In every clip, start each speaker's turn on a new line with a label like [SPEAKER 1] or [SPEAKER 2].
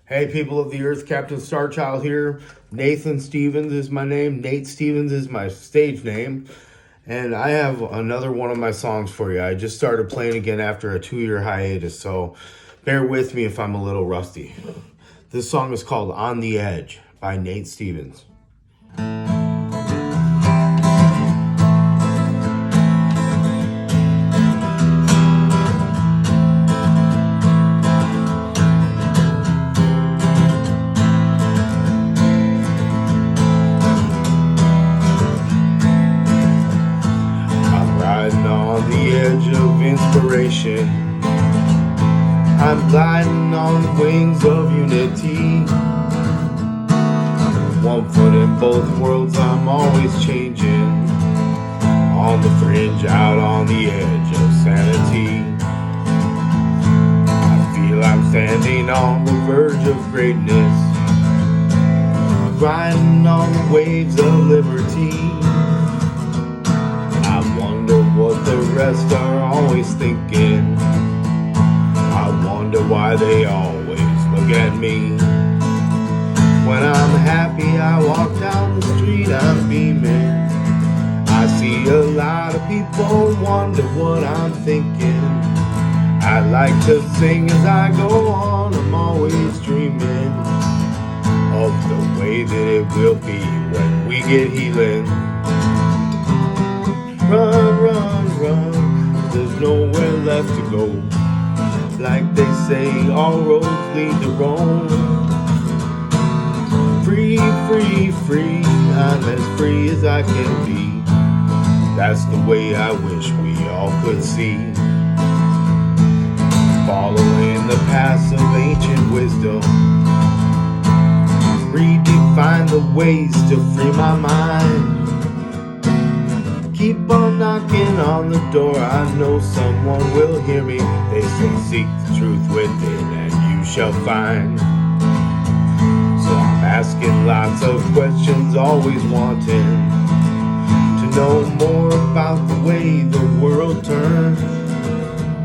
[SPEAKER 1] Hey, people of the earth, Captain Starchild here. Nathan Stevens is my name. Nate Stevens is my stage name. And I have another one of my songs for you. I just started playing again after a 2-year hiatus, so bear with me if I'm a little rusty. This song is called On the Edge by Nate Stevens. On the edge of inspiration, I'm gliding on the wings of unity. One foot in both worlds, I'm always changing. On the fringe, out on the edge of sanity. I feel I'm standing on the verge of greatness, riding on the waves of liberty. What the rest are always thinking. I wonder why they always look at me. When I'm happy, I walk down the street, I'm beaming. I see a lot of people wonder what I'm thinking. I like to sing as I go on, I'm always dreaming of the way that it will be when we get healing. Run, run, run, there's nowhere left to go. Like they say, all roads lead to Rome. Free, free, free, I'm as free as I can be. That's the way I wish we all could see. Following the paths of ancient wisdom, redefine the ways to free my mind. Keep on knocking on the door, I know someone will hear me. They say seek the truth within and you shall find. So I'm asking lots of questions, always wanting to know more about the way the world turns.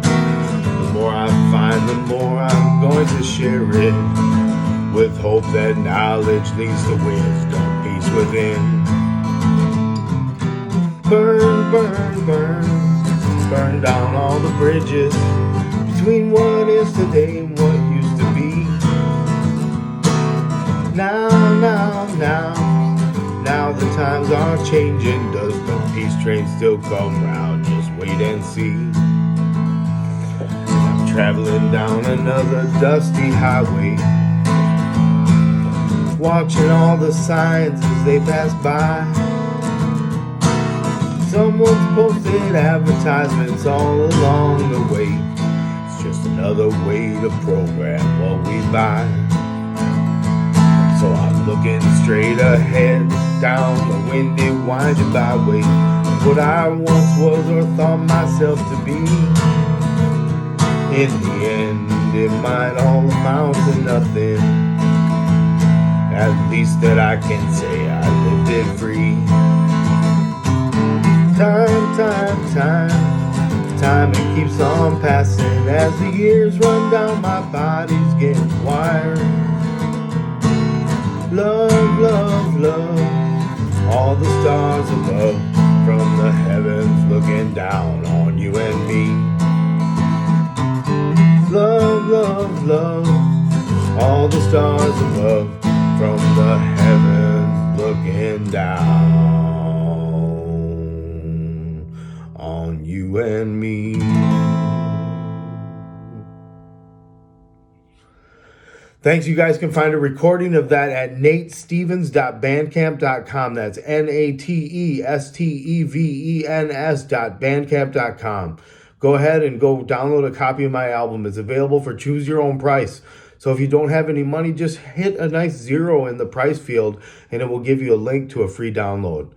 [SPEAKER 1] The more I find, the more I'm going to share it, with hope that knowledge leads to wisdom, peace within. Burn, burn, burn, burn down all the bridges between what is today and what used to be. Now the times are changing. Does the peace train still come round? Just wait and see. I'm traveling down another dusty highway, watching all the signs as they pass by. Someone's posted advertisements all along the way. It's just another way to program what we buy. So I'm looking straight ahead down the windy, winding byway of what I once was or thought myself to be. In the end, it might all amount to nothing. At least that I can say I lived it free. Time, it keeps on passing as the years run down, my body's getting wired. Love, love, love, all the stars above, from the heavens looking down on you and me. Love, love, love, all the stars above, from the heavens looking down on you and me. Thanks. You guys can find a recording of that at natestevens.bandcamp.com. That's natestevens.bandcamp.com. Go ahead and go download a copy of my album. It's available for choose your own price. So if you don't have any money, just hit a nice 0 in the price field and it will give you a link to a free download.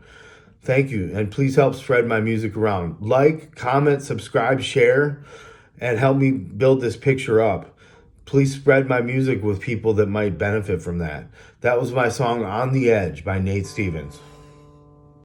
[SPEAKER 1] Thank you, and please help spread my music around. Like, comment, subscribe, share, and help me build this picture up. Please spread my music with people that might benefit from that. That was my song On the Edge by Nate Stevens.